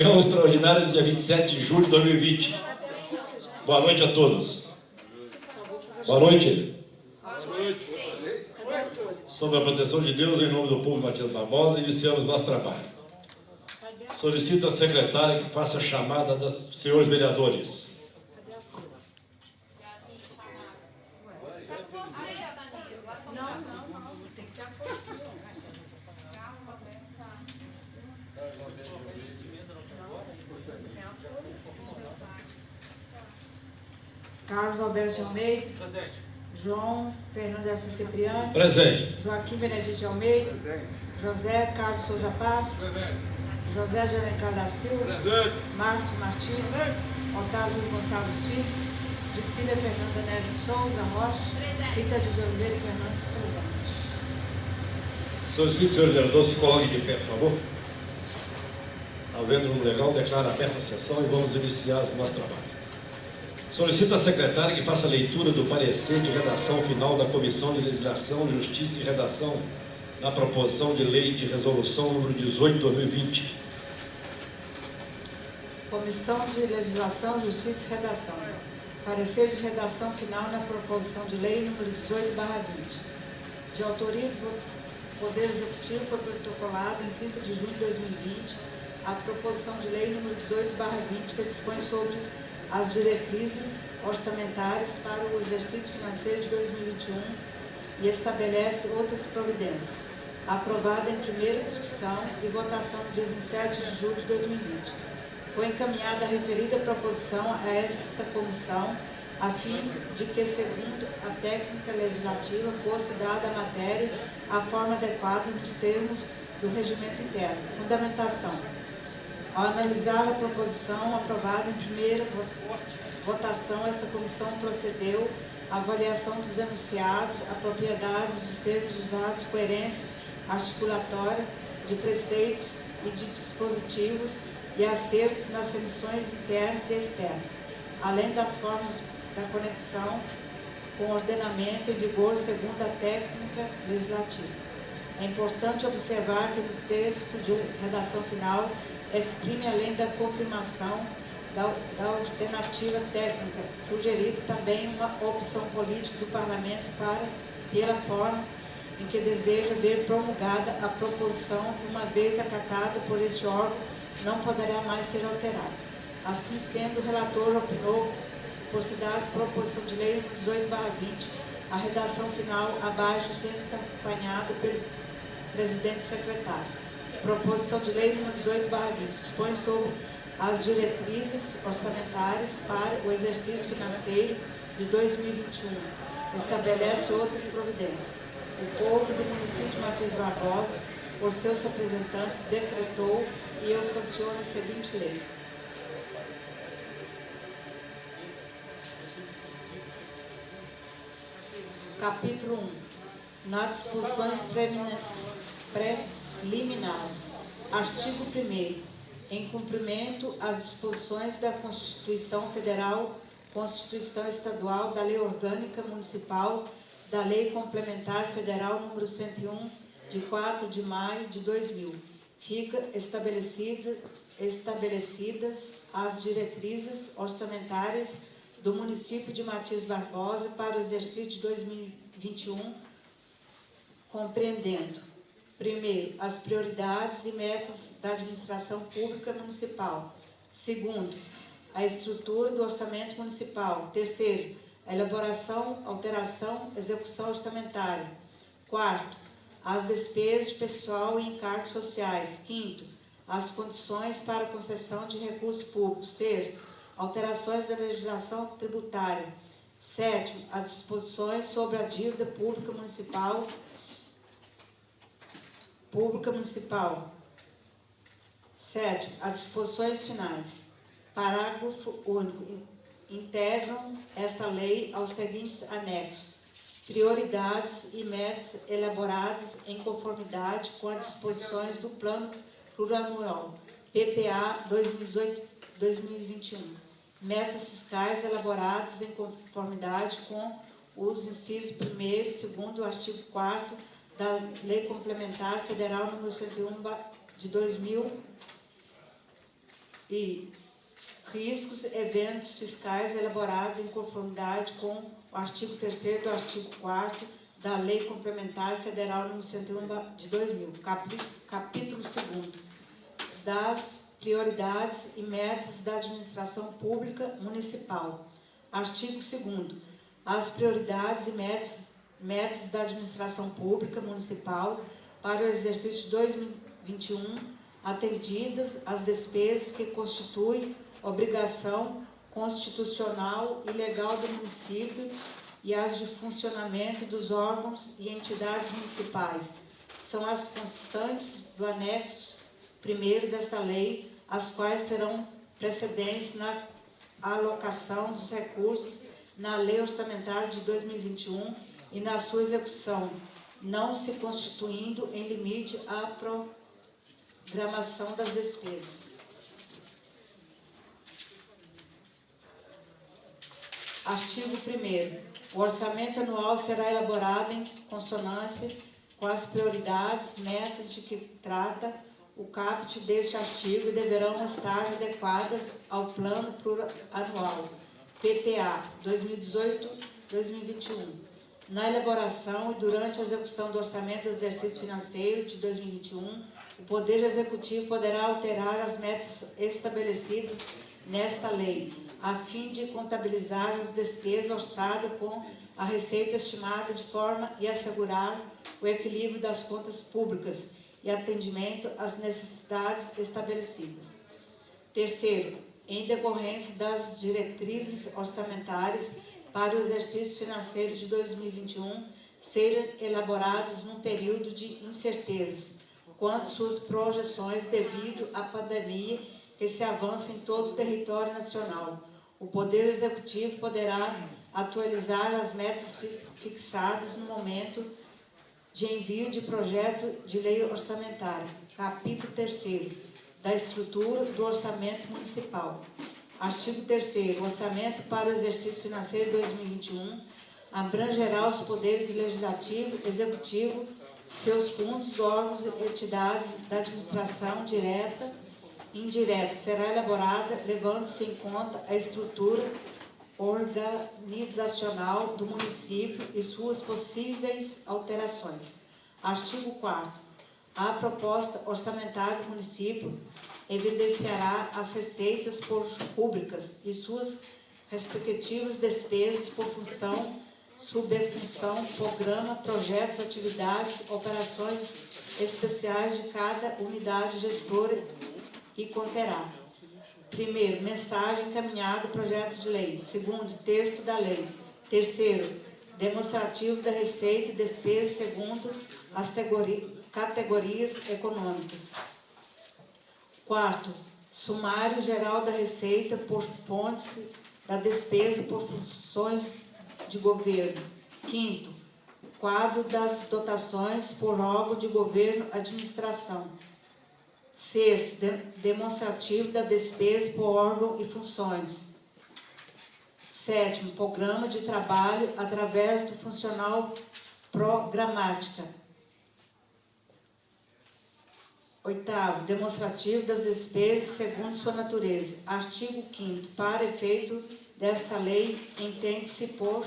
Reunião extraordinária do dia 27 de julho de 2020. Boa noite a todos. Boa noite. Sob a proteção de Deus, em nome do povo Matias Barbosa, iniciamos nosso trabalho. Solicito à secretária que faça a chamada dos senhores vereadores. Carlos Alberto de Almeida. Presente. João Fernando de Assis Cipriano. Presente. Joaquim Benedito de Almeida. Presente. José Carlos Souza Passo. Presente. José de Alencar da Silva. Presente. Marcos Martins. Otávio Gonçalves Filho. Priscila Fernanda Neves de Souza Rocha. Rita de Oliveira e Fernandes presentes. Solicito, senhor vereador, se coloque de pé, por favor. Havendo um legal, declaro aberta a sessão e vamos iniciar o nosso trabalho. Solicito à secretária que faça a leitura do parecer de redação final da Comissão de Legislação, Justiça e Redação da Proposição de Lei de Resolução número 18/2020. Comissão de Legislação, Justiça e Redação. Parecer de redação final na Proposição de Lei número 18/20. De autoria do Poder Executivo, foi protocolada em 30 de junho de 2020 a Proposição de Lei número 18/20, que dispõe sobre as diretrizes orçamentárias para o exercício financeiro de 2021 e estabelece outras providências, aprovada em primeira discussão e votação no dia 27 de julho de 2020. Foi encaminhada a referida proposição a esta comissão, a fim de que, segundo a técnica legislativa, fosse dada à matéria a forma adequada nos termos do regimento interno. Fundamentação. Ao analisar a proposição aprovada em primeira votação, esta comissão procedeu à avaliação dos enunciados, a propriedades dos termos usados, coerência articulatória de preceitos e de dispositivos e acertos nas remissões internas e externas, além das formas da conexão com o ordenamento em vigor segundo a técnica legislativa. É importante observar que no texto de redação final exprime, além da confirmação da alternativa técnica, sugerido também uma opção política do Parlamento pela forma em que deseja ver promulgada a proposição, uma vez acatada por este órgão, não poderá mais ser alterada. Assim sendo, o relator opinou por se dar proposição de lei 18/20, a redação final abaixo sendo acompanhada pelo presidente e secretário. Proposição de lei número 18/20 dispõe sobre as diretrizes orçamentárias para o exercício financeiro de 2021. Estabelece outras providências. O povo do município de Matias Barbosa, por seus representantes, decretou e eu sanciono a seguinte lei. Capítulo 1. Nas disposições preliminares. Artigo 1º. Em cumprimento às disposições da Constituição Federal, Constituição Estadual, da Lei Orgânica Municipal, da Lei Complementar Federal número 101, de 4 de maio de 2000, fica estabelecidas as diretrizes orçamentárias do município de Matias Barbosa para o exercício de 2021, compreendendo: primeiro, as prioridades e metas da administração pública municipal. Segundo, a estrutura do orçamento municipal. Terceiro, a elaboração, alteração, execução orçamentária. Quarto, as despesas de pessoal e encargos sociais. Quinto, as condições para a concessão de recursos públicos. Sexto, alterações da legislação tributária. Sétimo, as disposições sobre a dívida pública municipal. Sétimo, as disposições finais. Parágrafo único. Integram esta lei aos seguintes anexos: prioridades e metas elaboradas em conformidade com as disposições do Plano Plurianual PPA 2018-2021. Metas fiscais elaboradas em conformidade com os incisos 1º e 2º do artigo 4º da Lei Complementar Federal número 101 de 2000, e riscos e eventos fiscais elaborados em conformidade com o artigo 3º do artigo 4º da Lei Complementar Federal nº 101 de 2000, capítulo 2º, das prioridades e metas da administração pública municipal. Artigo 2º. As prioridades e metas da administração pública municipal para o exercício de 2021, atendidas as despesas que constituem obrigação constitucional e legal do município e as de funcionamento dos órgãos e entidades municipais. São as constantes do anexo 1º desta lei, as quais terão precedência na alocação dos recursos na Lei Orçamentária de 2021 e na sua execução, não se constituindo em limite à programação das despesas. Artigo 1º. O orçamento anual será elaborado em consonância com as prioridades, metas de que trata o caput deste artigo e deverão estar adequadas ao Plano Plurianual, PPA, 2018-2021. Na elaboração e durante a execução do orçamento do exercício financeiro de 2021, o Poder Executivo poderá alterar as metas estabelecidas nesta lei, a fim de contabilizar as despesas orçadas com a receita estimada de forma a assegurar o equilíbrio das contas públicas e atendimento às necessidades estabelecidas. Terceiro, em decorrência das diretrizes orçamentárias para o exercício financeiro de 2021 serem elaboradas num período de incertezas quanto às suas projeções devido à pandemia que se avança em todo o território nacional. O Poder Executivo poderá atualizar as metas fixadas no momento de envio de projeto de lei orçamentária. Capítulo 3º da estrutura do orçamento municipal. Artigo 3º. O orçamento para o exercício financeiro de 2021 abrangerá os poderes legislativo, executivo, seus fundos, órgãos e entidades da administração direta e indireta. Será elaborada levando-se em conta a estrutura organizacional do município e suas possíveis alterações. Artigo 4º. A proposta orçamentária do município evidenciará as receitas por rúbricas e suas respectivas despesas por função, subfunção, programa, projetos, atividades, operações especiais de cada unidade gestora e conterá: primeiro, mensagem encaminhada do projeto de lei. Segundo, texto da lei. Terceiro, demonstrativo da receita e despesa segundo as categorias econômicas. Quarto, sumário geral da receita por fontes da despesa por funções de governo. Quinto, quadro das dotações por órgão de governo administração. Sexto, demonstrativo da despesa por órgão e funções. Sétimo, programa de trabalho através do funcional programática. Oitavo, demonstrativo das despesas segundo sua natureza. Artigo 5º. Para efeito desta lei, entende-se por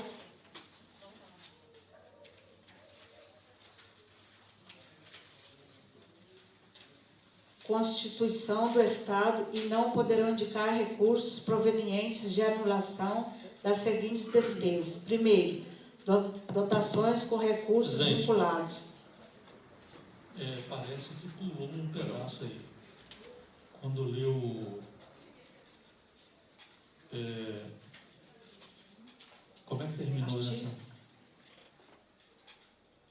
Constituição do Estado e não poderão indicar recursos provenientes de anulação das seguintes despesas. Primeiro, dotações com recursos vinculados. Parece que pulou um pedaço aí. Quando leu... como é que terminou essa?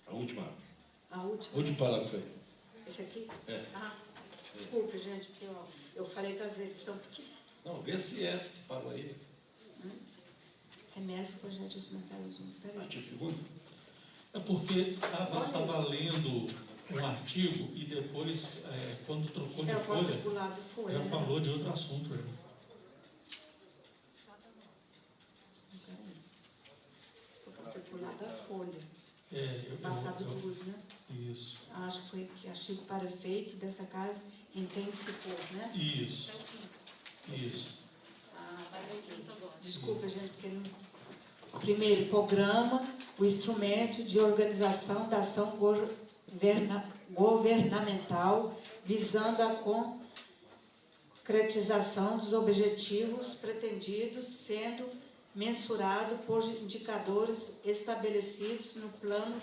A última. A última? Último parágrafo aí. Esse aqui? É. Ah, desculpe, gente, porque eu falei que as edições pequenas. Não, vê se parou aí. Remessa o projeto orçamentário 1. Peraí. Artigo 2º. É porque estava lendo um artigo e depois, quando trocou de Eu posso ter folha, pulado folha, já né? falou de outro assunto. Já. Peraí. Eu posso ter pulado a folha. Eu Passado luz, né? Isso. Acho que foi que artigo para efeito dessa casa entende-se por, né? Isso. Desculpa, gente, porque não... Primeiro, programa, o instrumento de organização da ação governamental visando a concretização dos objetivos pretendidos, sendo mensurado por indicadores estabelecidos no plano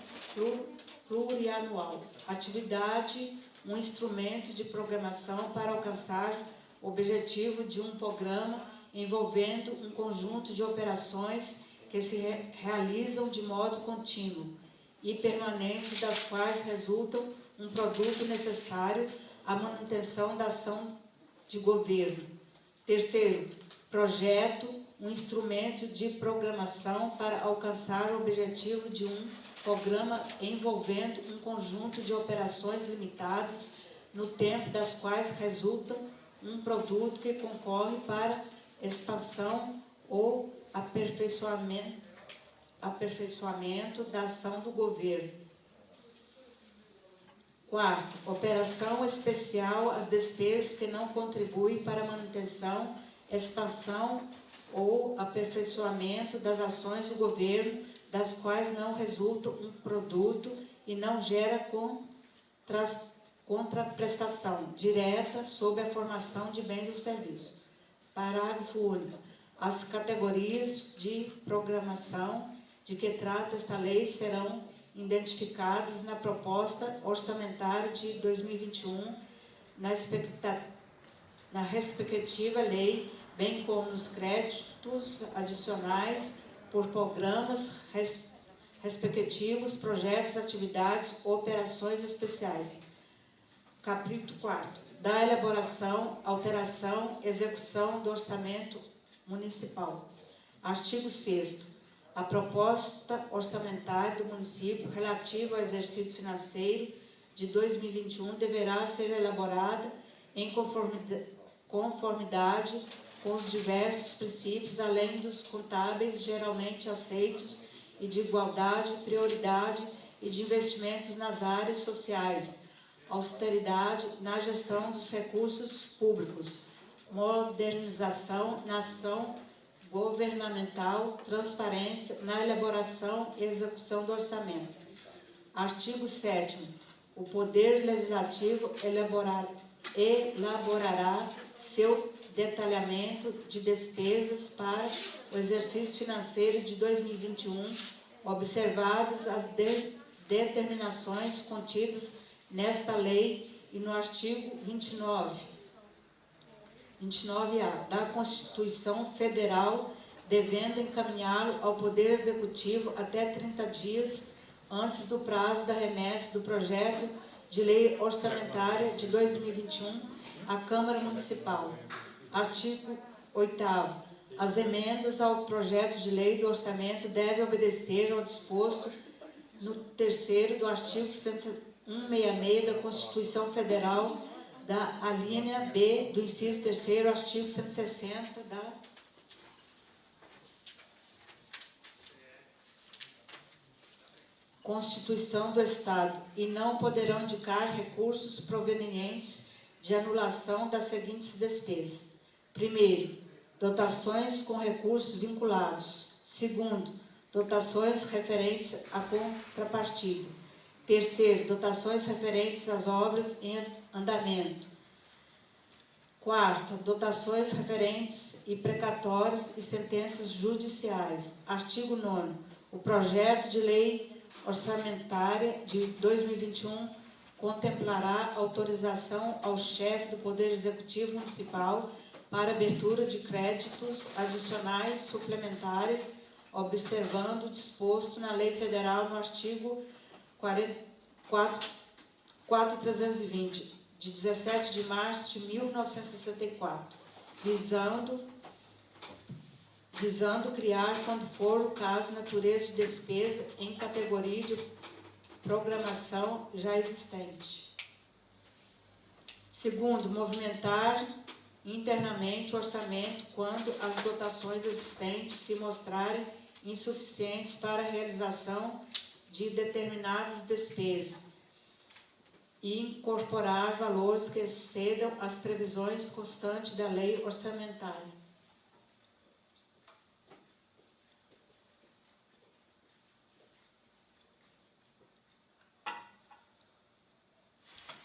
plurianual. Atividade, um instrumento de programação para alcançar o objetivo de um programa envolvendo um conjunto de operações que se realizam de modo contínuo e permanente, das quais resultam um produto necessário à manutenção da ação de governo. Terceiro, projeto, um instrumento de programação para alcançar o objetivo de um programa envolvendo um conjunto de operações limitadas no tempo, das quais resultam um produto que concorre para expansão ou aperfeiçoamento da ação do governo. Quarto, operação especial, as despesas que não contribuem para a manutenção, expansão ou aperfeiçoamento das ações do governo, das quais não resulta um produto e não gera contraprestação direta sobre a formação de bens ou serviços. Parágrafo único. As categorias de programação de que trata esta lei serão identificadas na proposta orçamentária de 2021, na respectiva lei, bem como nos créditos adicionais por programas respectivos, projetos, atividades, operações especiais. Capítulo 4. Da elaboração, alteração, execução do orçamento municipal. Artigo 6º. A proposta orçamentária do município relativa ao exercício financeiro de 2021 deverá ser elaborada em conformidade com os diversos princípios, além dos contábeis geralmente aceitos, e de igualdade, prioridade e de investimentos nas áreas sociais, austeridade na gestão dos recursos públicos, modernização na ação governamental, transparência na elaboração e execução do orçamento. Artigo 7º. O Poder Legislativo elaborará seu detalhamento de despesas para o exercício financeiro de 2021, observadas as determinações contidas nesta lei e no artigo 29A da Constituição Federal, devendo encaminhá-lo ao Poder Executivo até 30 dias antes do prazo da remessa do projeto de lei orçamentária de 2021 à Câmara Municipal. Artigo 8º. As emendas ao projeto de lei do orçamento devem obedecer ao disposto no 3º do artigo 166 da Constituição Federal, da alínea B do inciso 3º, artigo 160 da Constituição do Estado, e não poderão indicar recursos provenientes de anulação das seguintes despesas. Primeiro, dotações com recursos vinculados. Segundo, dotações referentes à contrapartida. Terceiro, dotações referentes às obras em andamento. Quarto, dotações referentes e precatórios e sentenças judiciais. Artigo 9º. O projeto de lei orçamentária de 2021 contemplará autorização ao chefe do Poder Executivo Municipal para abertura de créditos adicionais suplementares, observando o disposto na Lei Federal no artigo 4.320, de 17 de março de 1964, visando criar, quando for o caso, natureza de despesa em categoria de programação já existente. Segundo, movimentar internamente o orçamento quando as dotações existentes se mostrarem insuficientes para a realização de determinadas despesas e incorporar valores que excedam as previsões constantes da lei orçamentária.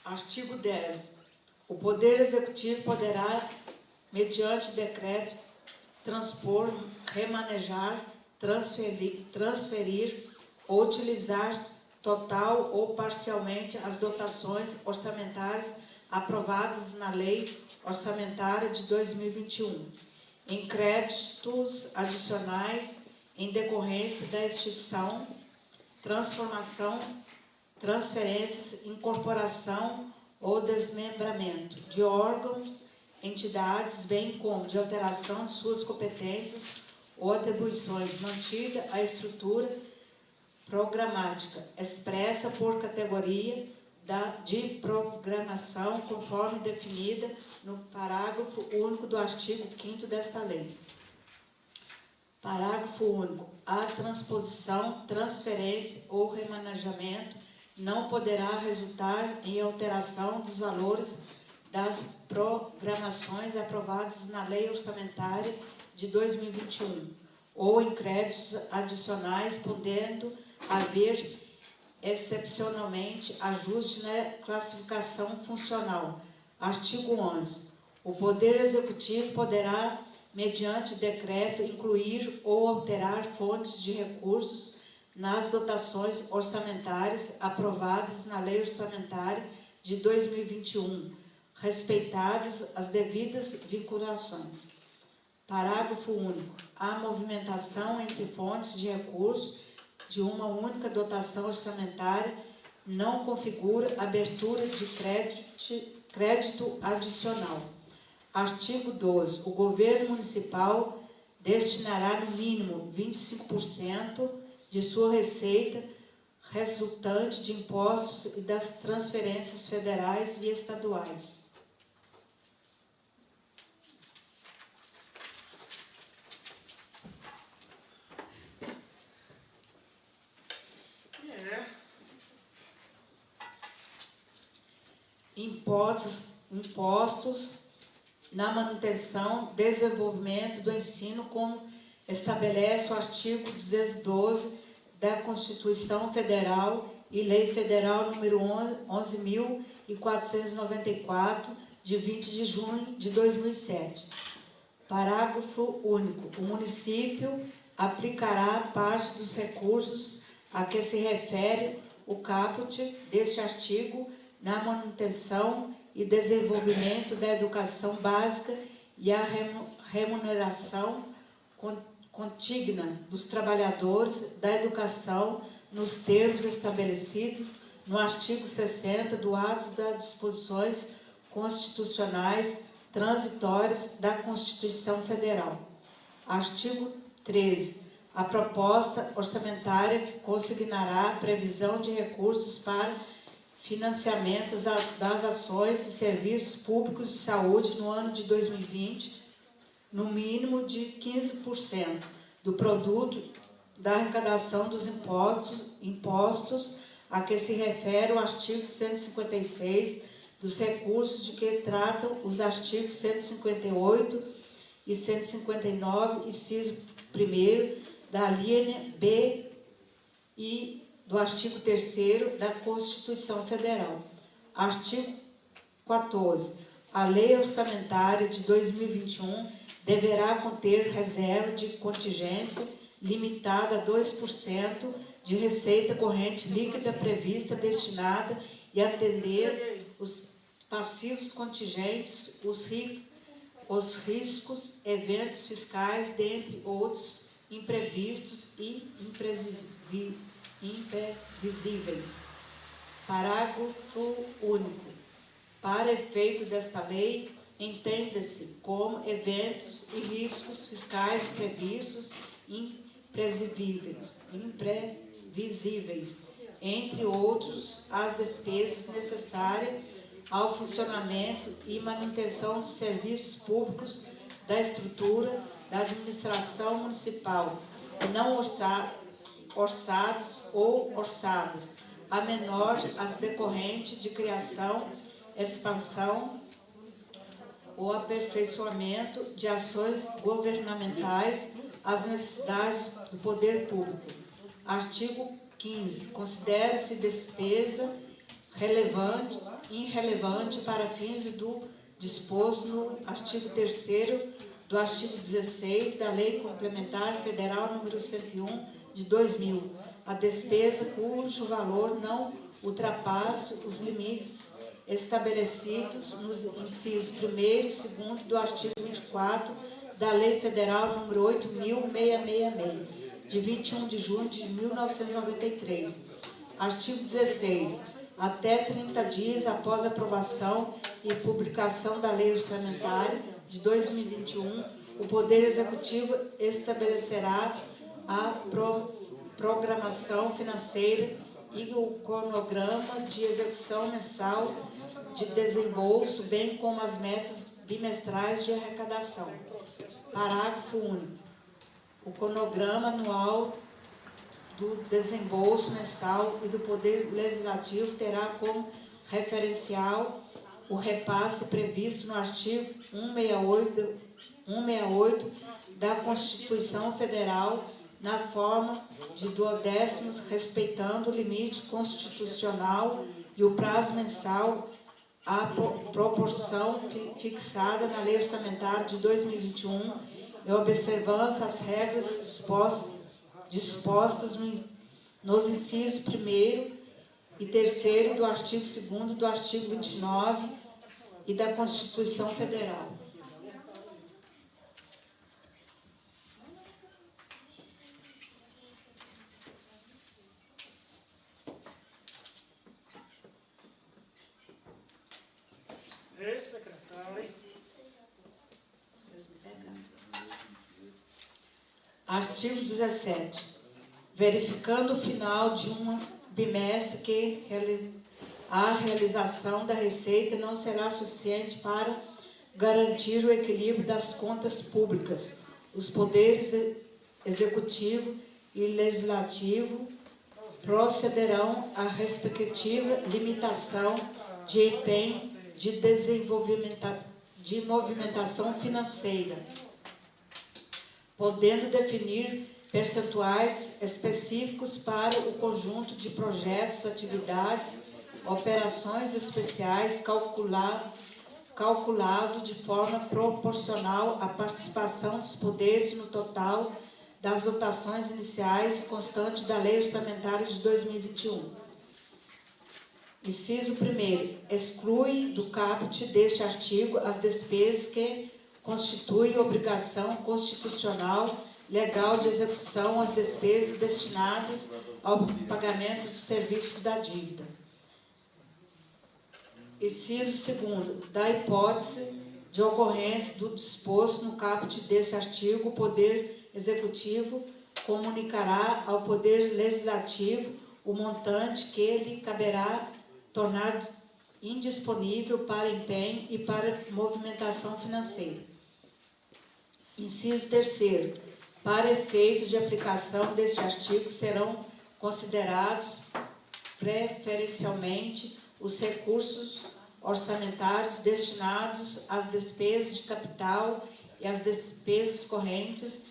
Artigo 10. O Poder Executivo poderá, mediante decreto, transpor, remanejar, transferir ou utilizar total ou parcialmente as dotações orçamentárias aprovadas na Lei Orçamentária de 2021, em créditos adicionais em decorrência da extinção, transformação, transferências, incorporação ou desmembramento de órgãos, entidades, bem como de alteração de suas competências ou atribuições, mantida a estrutura programática expressa por categoria de programação, conforme definida no parágrafo único do artigo 5º desta lei. Parágrafo único. A transposição, transferência ou remanejamento não poderá resultar em alteração dos valores das programações aprovadas na Lei Orçamentária de 2021 ou em créditos adicionais, podendo haver excepcionalmente ajuste na classificação funcional. Artigo 11. O Poder Executivo poderá, mediante decreto, incluir ou alterar fontes de recursos nas dotações orçamentárias aprovadas na Lei Orçamentária de 2021, respeitadas as devidas vinculações. Parágrafo único. A movimentação entre fontes de recursos de uma única dotação orçamentária não configura abertura de crédito adicional. Artigo 12. O governo municipal destinará no mínimo 25% de sua receita resultante de impostos e das transferências federais e estaduais. Impostos na manutenção, desenvolvimento do ensino, como estabelece o artigo 212 da Constituição Federal e Lei Federal número 11.494, de 20 de junho de 2007. Parágrafo único. O município aplicará parte dos recursos a que se refere o caput deste artigo na manutenção e desenvolvimento da educação básica e a remuneração contigna dos trabalhadores da educação nos termos estabelecidos no artigo 60 do ato das disposições constitucionais transitórias da Constituição Federal. Artigo 13. A proposta orçamentária consignará a previsão de recursos para financiamento das ações e serviços públicos de saúde no ano de 2020, no mínimo de 15% do produto da arrecadação dos impostos a que se refere o artigo 156 dos recursos de que tratam os artigos 158 e 159, inciso 1º, da linha B e do artigo 3º da Constituição Federal. Artigo 14. A Lei Orçamentária de 2021 deverá conter reserva de contingência limitada a 2% de receita corrente líquida prevista destinada e atender os passivos contingentes, os riscos, eventos fiscais, dentre outros imprevistos e imprevisíveis. Parágrafo único. Para efeito desta lei, entende-se como eventos e riscos fiscais imprevistos, imprevisíveis, entre outros, as despesas necessárias ao funcionamento e manutenção dos serviços públicos da estrutura da administração municipal, não orçados ou orçadas, a menor as decorrentes de criação, expansão ou aperfeiçoamento de ações governamentais às necessidades do poder público. Artigo 15. Considera-se despesa relevante irrelevante para fins do disposto no artigo 3º do artigo 16 da Lei Complementar Federal número 101 de 2000, a despesa cujo valor não ultrapasse os limites estabelecidos nos incisos 1º e 2º do artigo 24 da Lei Federal número 8.666, de 21 de junho de 1993. Artigo 16. Até 30 dias após a aprovação e publicação da Lei Orçamentária de 2021, o Poder Executivo estabelecerá a programação financeira e o cronograma de execução mensal de desembolso, bem como as metas bimestrais de arrecadação. Parágrafo único. O cronograma anual do desembolso mensal e do Poder Legislativo terá como referencial o repasse previsto no artigo 168 da Constituição Federal, na forma de duodécimos, respeitando o limite constitucional e o prazo mensal, a proporção fixada na Lei Orçamentária de 2021, em observância às regras dispostas nos incisos 1º e 3º do artigo 2º do artigo 29 e da Constituição Federal. Secretário. Vocês me pegaram. Artigo 17. Verificando o final de um bimestre que a realização da receita não será suficiente para garantir o equilíbrio das contas públicas, os poderes executivo e legislativo procederão à respectiva limitação de empenho de movimentação financeira, podendo definir percentuais específicos para o conjunto de projetos, atividades, operações especiais, calculado de forma proporcional à participação dos poderes no total das dotações iniciais constante da Lei Orçamentária de 2021. Inciso 1º. Exclui do caput deste artigo as despesas que constituem obrigação constitucional legal de execução, as despesas destinadas ao pagamento dos serviços da dívida. Inciso 2º. Da hipótese de ocorrência do disposto no caput deste artigo, o Poder Executivo comunicará ao Poder Legislativo o montante que lhe caberá tornar indisponível para empenho e para movimentação financeira. Inciso 3º. Para efeito de aplicação deste artigo, serão considerados preferencialmente os recursos orçamentários destinados às despesas de capital e às despesas correntes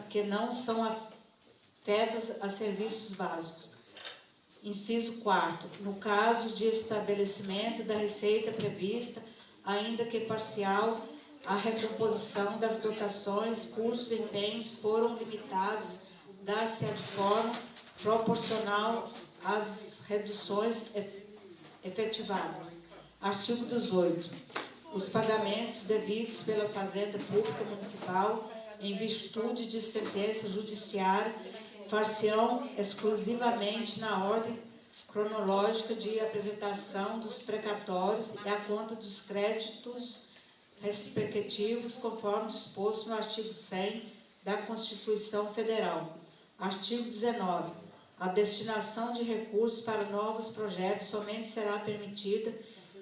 que não são afetas a serviços básicos. Inciso 4º. No caso de estabelecimento da receita prevista, ainda que parcial, a recomposição das dotações cujos empenhos foram limitados dar-se-á de forma proporcional às reduções efetivadas. Artigo 18. Os pagamentos devidos pela Fazenda Pública Municipal, em virtude de sentença judiciária, far-se-ão exclusivamente na ordem cronológica de apresentação dos precatórios e a conta dos créditos respectivos, conforme disposto no artigo 100 da Constituição Federal. Artigo 19. A destinação de recursos para novos projetos somente será permitida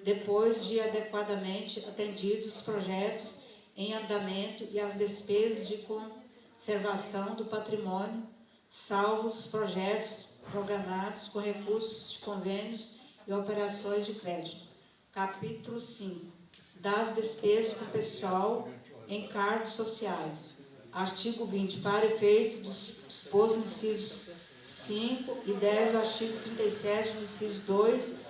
depois de adequadamente atendidos os projetos em andamento e as despesas de conservação do patrimônio, salvos os projetos programados com recursos de convênios e operações de crédito. Capítulo 5. Das despesas com pessoal em cargos sociais. Artigo 20. Para efeito dos dispostos nos incisos 5 e 10 do artigo 37, no inciso 2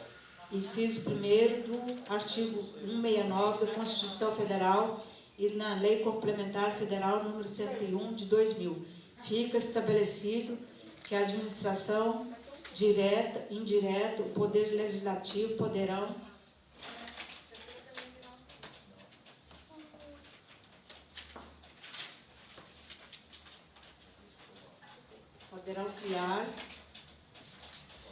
inciso 1º do artigo 169 da Constituição Federal e na Lei Complementar Federal número 101 de 2000. Fica estabelecido que a administração direta, indireta, o Poder Legislativo poderão criar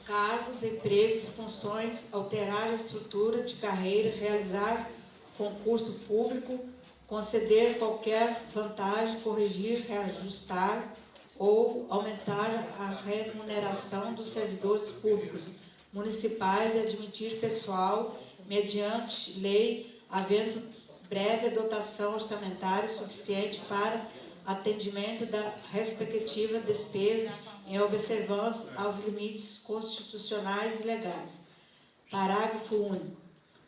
cargos, empregos e funções, alterar a estrutura de carreira, realizar concurso público, conceder qualquer vantagem, corrigir, reajustar ou aumentar a remuneração dos servidores públicos municipais e admitir pessoal, mediante lei, havendo breve dotação orçamentária suficiente para atendimento da respectiva despesa em observância aos limites constitucionais e legais. Parágrafo único.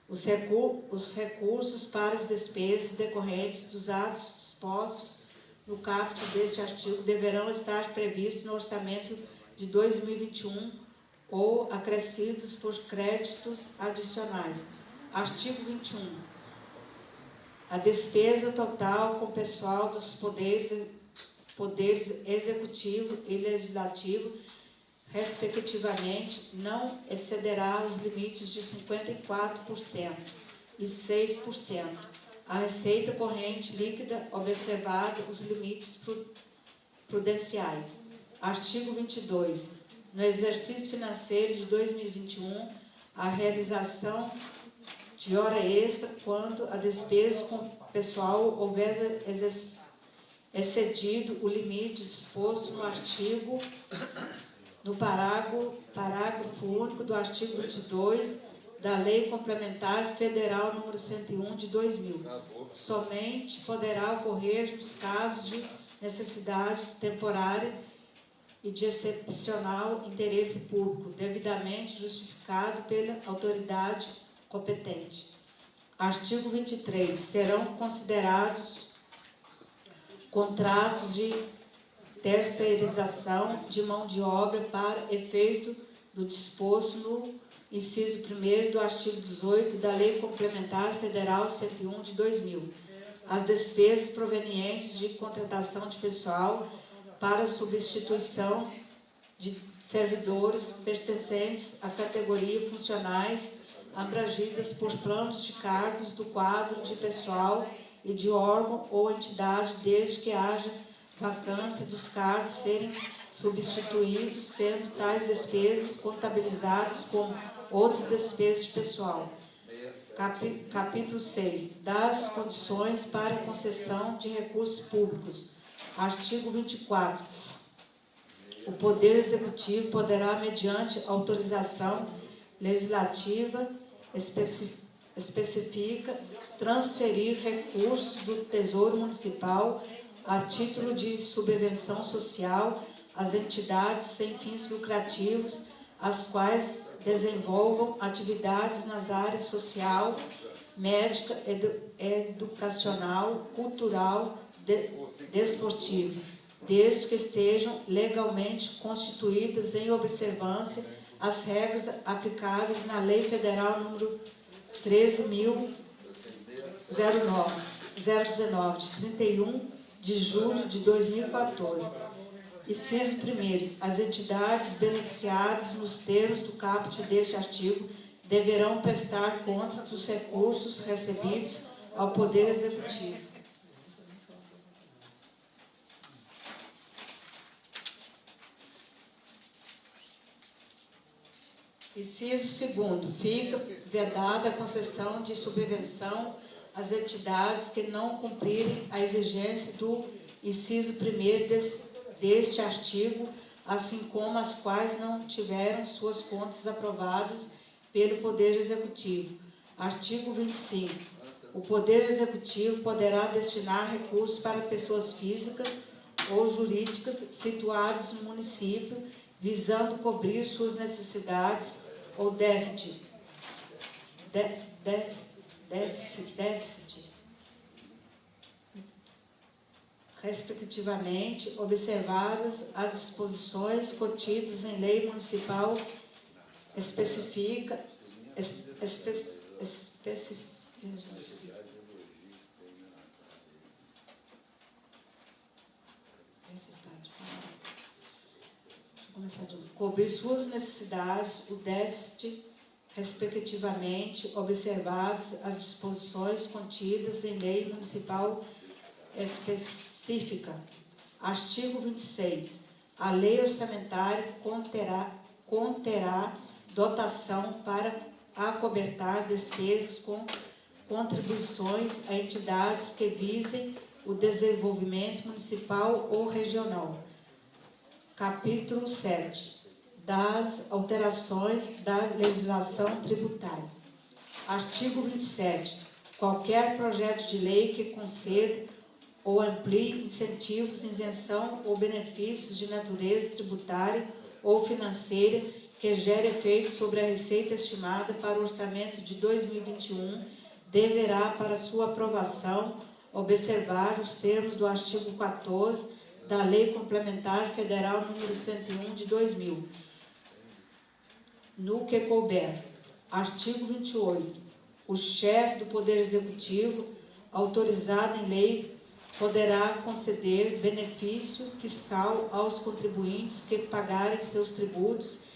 Os recursos para as despesas decorrentes dos atos dispostos no caput deste artigo deverão estar previstos no orçamento de 2021 ou acrescidos por créditos adicionais. Artigo 21. A despesa total com pessoal dos poderes executivo e legislativo, respectivamente, não excederá os limites de 54% e 6%. A receita corrente líquida, observado os limites prudenciais. Artigo 22. No exercício financeiro de 2021, a realização de hora extra, quanto a despesa com pessoal houver excedido o limite disposto no parágrafo único do artigo 22 da Lei Complementar Federal número 101 de 2000. Somente poderá ocorrer nos casos de necessidade temporária e de excepcional interesse público, devidamente justificado pela autoridade competente. Artigo 23. Serão considerados contratos de terceirização de mão de obra para efeito do disposto no inciso 1º do artigo 18 da Lei Complementar Federal 101 de 2000. As despesas provenientes de contratação de pessoal para substituição de servidores pertencentes à categoria funcionais abrangidas por planos de cargos do quadro de pessoal e de órgão ou entidade, desde que haja vacância dos cargos serem substituídos, sendo tais despesas contabilizadas como outras despesas de pessoal. Capítulo 6. Das condições para concessão de recursos públicos. Artigo 24. O Poder Executivo poderá, mediante autorização legislativa específica, transferir recursos do Tesouro Municipal a título de subvenção social às entidades sem fins lucrativos, as quais desenvolvam atividades nas áreas social, médica, educacional, cultural, desportiva, desde que estejam legalmente constituídas em observância às regras aplicáveis na Lei Federal número 13.019, de 31 de julho de 2014. Inciso 1º. As entidades beneficiadas nos termos do caput deste artigo deverão prestar contas dos recursos recebidos ao Poder Executivo. Inciso 2º. Fica vedada a concessão de subvenção às entidades que não cumprirem a exigência do inciso 1º deste artigo, assim como as quais não tiveram suas contas aprovadas pelo Poder Executivo. Artigo 25. O Poder Executivo poderá destinar recursos para pessoas físicas ou jurídicas situadas no município, visando cobrir suas necessidades ou déficit, respectivamente, observadas as disposições contidas em lei municipal específica cobrir suas necessidades, o déficit, respectivamente, observadas as disposições contidas em lei municipal específica. Artigo 26. A lei orçamentária conterá dotação para acobertar despesas com contribuições a entidades que visem o desenvolvimento municipal ou regional. Capítulo 7. Das alterações da legislação tributária. Artigo 27. Qualquer projeto de lei que conceda ou amplie incentivos, isenção ou benefícios de natureza tributária ou financeira que gere efeito sobre a receita estimada para o orçamento de 2021 deverá, para sua aprovação, observar os termos do artigo 14 da Lei Complementar Federal número 101 de 2000, no que couber. Artigo 28. O chefe do Poder Executivo, autorizado em lei, poderá conceder benefício fiscal aos contribuintes que pagarem seus tributos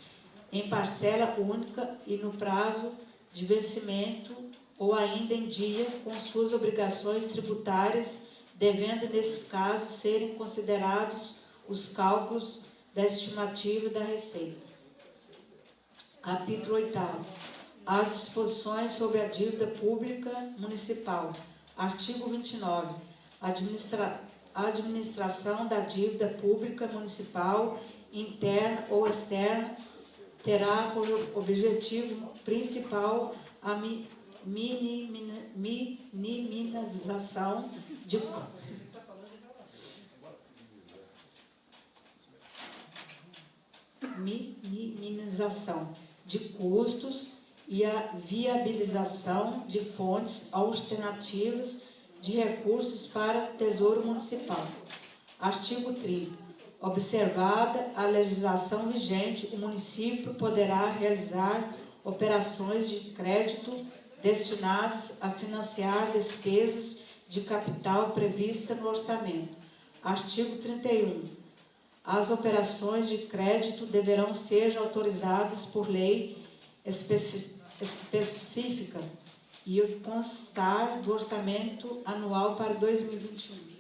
em parcela única e no prazo de vencimento ou ainda em dia com suas obrigações tributárias, devendo, nesses casos, serem considerados os cálculos da estimativa da receita. Capítulo 8. As disposições sobre a dívida pública municipal. Artigo 29. A administração da dívida pública municipal, interna ou externa, terá por objetivo principal a minimização de custos e a viabilização de fontes alternativas de recursos para o Tesouro Municipal. Artigo 30. Observada a legislação vigente, o município poderá realizar operações de crédito destinadas a financiar despesas de capital previstas no orçamento. Artigo 31. As operações de crédito deverão ser autorizadas por lei específica e constar do orçamento anual para 2021.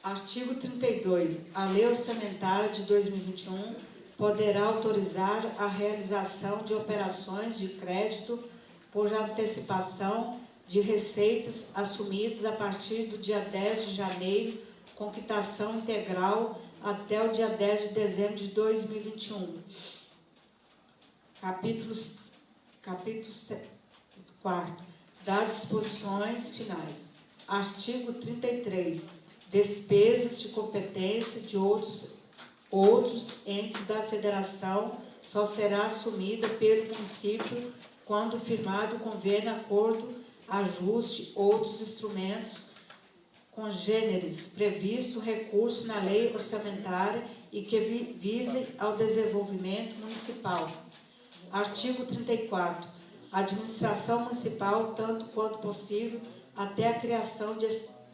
Artigo 32. A Lei Orçamentária de 2021 poderá autorizar a realização de operações de crédito por antecipação de receitas assumidas a partir do dia 10 de janeiro, com quitação integral até o dia 10 de dezembro de 2021. Capítulo 4. Das disposições finais. Artigo 33. Despesas de competência de outros entes da Federação só será assumida pelo município quando firmado convênio, acordo, ajuste, outros instrumentos congêneres, previsto recurso na lei orçamentária e que visem ao desenvolvimento municipal. Artigo 34. A administração municipal, tanto quanto possível, até a criação de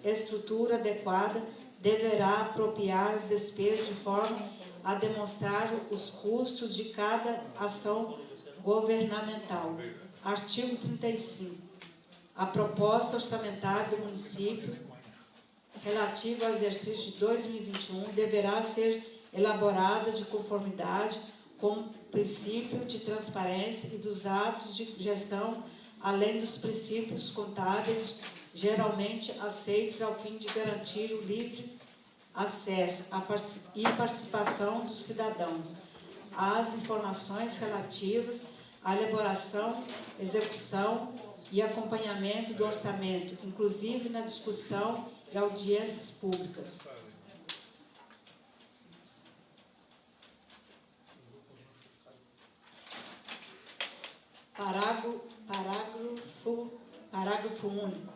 estrutura adequada, deverá apropriar as despesas de forma a demonstrar os custos de cada ação governamental. Artigo 35. A proposta orçamentária do município relativa ao exercício de 2021 deverá ser elaborada de conformidade com o princípio de transparência e dos atos de gestão, além dos princípios contábeis geralmente aceitos ao fim de garantir o livre acesso e participação dos cidadãos às informações relativas à elaboração, execução e acompanhamento do orçamento, inclusive na discussão e audiências públicas. Parágrafo único.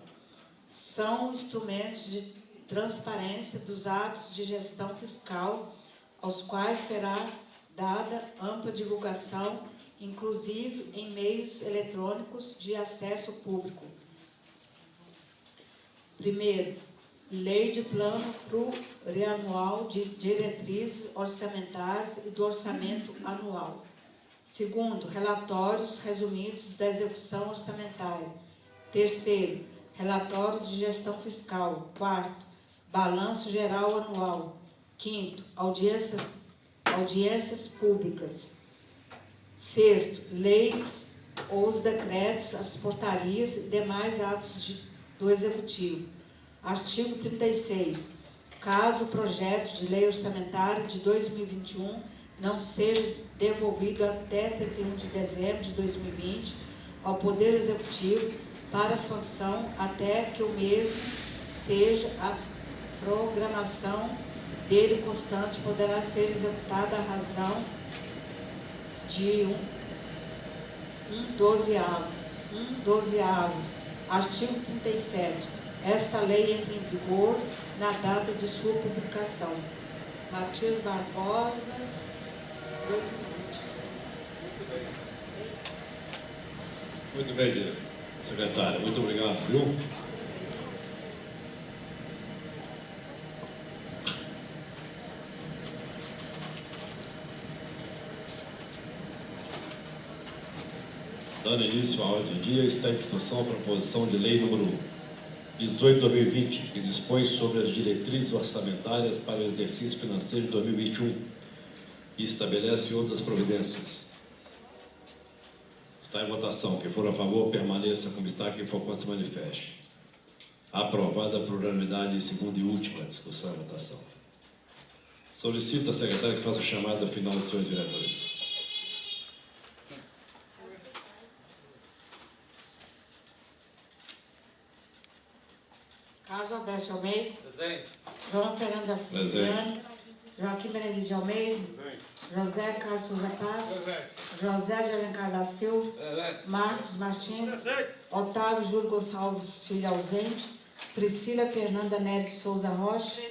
São instrumentos de transparência dos atos de gestão fiscal, aos quais será dada ampla divulgação, inclusive em meios eletrônicos de acesso público. Primeiro, Lei de Plano Plurianual de Diretrizes Orçamentárias e do Orçamento Anual. Segundo, relatórios resumidos da execução orçamentária. Terceiro, relatórios de gestão fiscal. Quarto, balanço geral anual. Quinto, audiências públicas. Sexto, leis ou os decretos, as portarias e demais atos do Executivo. Artigo 36. Caso o projeto de lei orçamentária de 2021 não seja devolvido até 31 de dezembro de 2020 ao Poder Executivo para sanção, até que o mesmo seja a programação dele constante, poderá ser executada à razão de um dozeavos. Artigo 37. Esta lei entra em vigor na data de sua publicação. Matias Barbosa, 2020. Muito bem, secretária. Muito obrigado, viu? Dando início à ordem do dia, está em discussão a proposição de lei número 18/2020, que dispõe sobre as diretrizes orçamentárias para o exercício financeiro de 2021 e estabelece outras providências. Está em votação. Quem for a favor, permaneça como está. Quem for contra, se manifeste. Aprovada por unanimidade em segunda e última discussão e votação. Solicito a secretária que faça a chamada final dos senhores vereadores. Carlos Alberto de Almeida. Presente. João Fernando Assistano. Joaquim Benedito de Almeida. Presente. José Carlos Souza Paz. Presente. José de Alencar da Silva. Presente. Marcos Martins. Presente. Otávio Júlio Gonçalves Filho ausente. Priscila Fernanda Nery de Souza Rocha.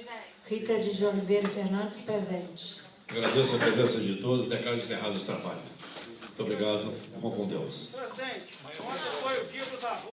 Rita de Oliveira Fernandes presente. Agradeço a presença de todos e declaro encerrado os trabalhos. Muito obrigado. Vamos com Deus. Presidente, ontem foi o dia dos avós.